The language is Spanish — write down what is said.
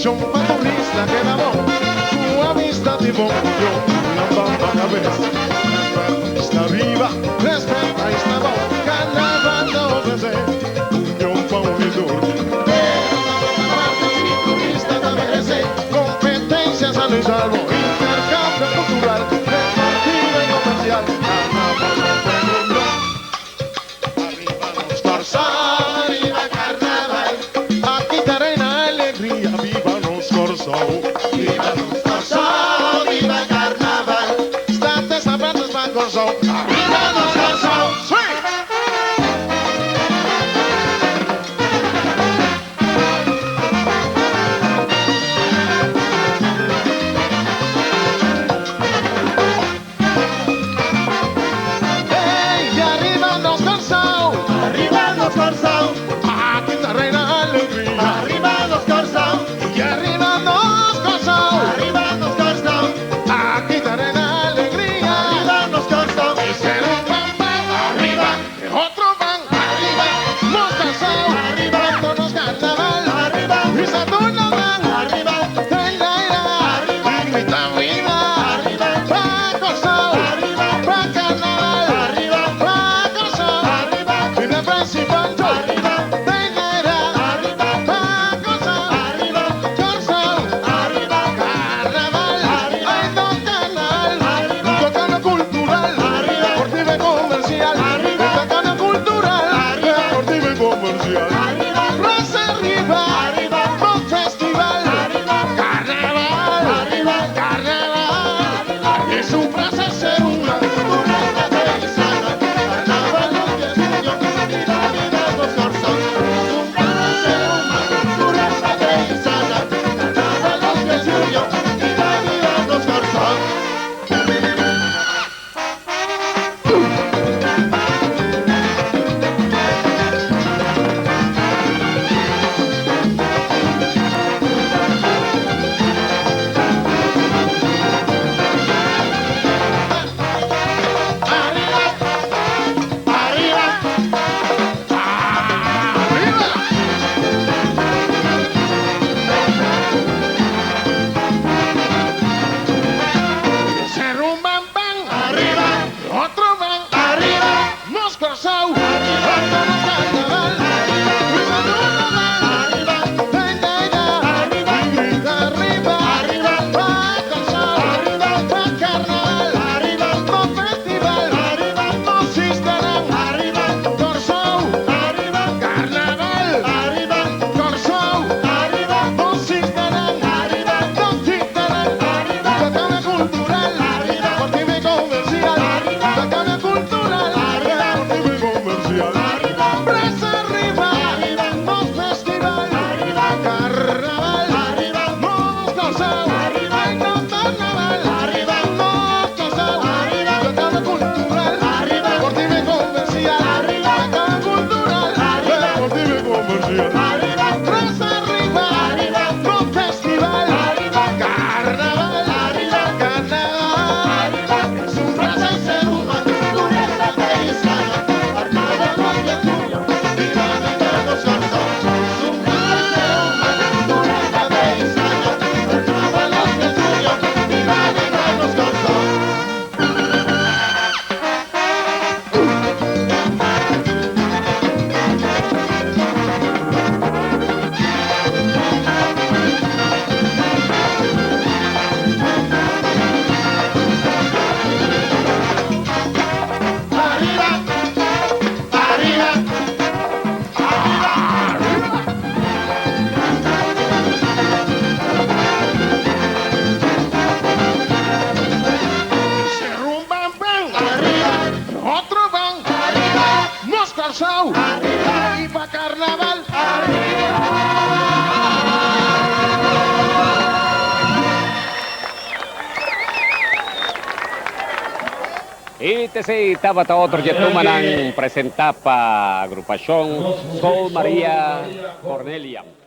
excursión para turista que damos su amistad y función. Una bamba cabeza, está viva, respeta y está bon, carnaval de ofrecer, unión pa' unidor. Turista de BGC, competencia sano y salvo, intercambio cultural, deportivo y comercial, carnaval de pueblo. Arriba los Corsao, arriba carnaval, aquí te reina alegría, viva los Corsao, viva los Corsao, viva carnaval, estate sabrando es para Corsao, arriba los Corsao, sí. Aquí está reina alegría. Arriba los Corsao. Y arriba los Corsao. Arriba los Corsao. Aquí está reina alegría. Arriba los Corsao. Y ser un van arriba. Y otro van arriba. Los Corsao. Arriba. Todos carnaval. Arriba. Y Saturno van arriba. Arriba. Y grita viva. Arriba. Va Corsao. Arriba. Va carnaval. Arriba. Va Corsao. Arriba. Y de principal. Plaza arriba, arriba, Rock Festival, arriba, carnaval, arriba, carnaval, es un placer ser una carnaval, los que sueño, vida, vida, los Corsao, es un placer ser una carnaval, los que sueño, vida, vida, los Corsao. Arriba carnaval, arriba. ITC Tabata otro Yetumanan presentapa agrupación Sol María Cornelia.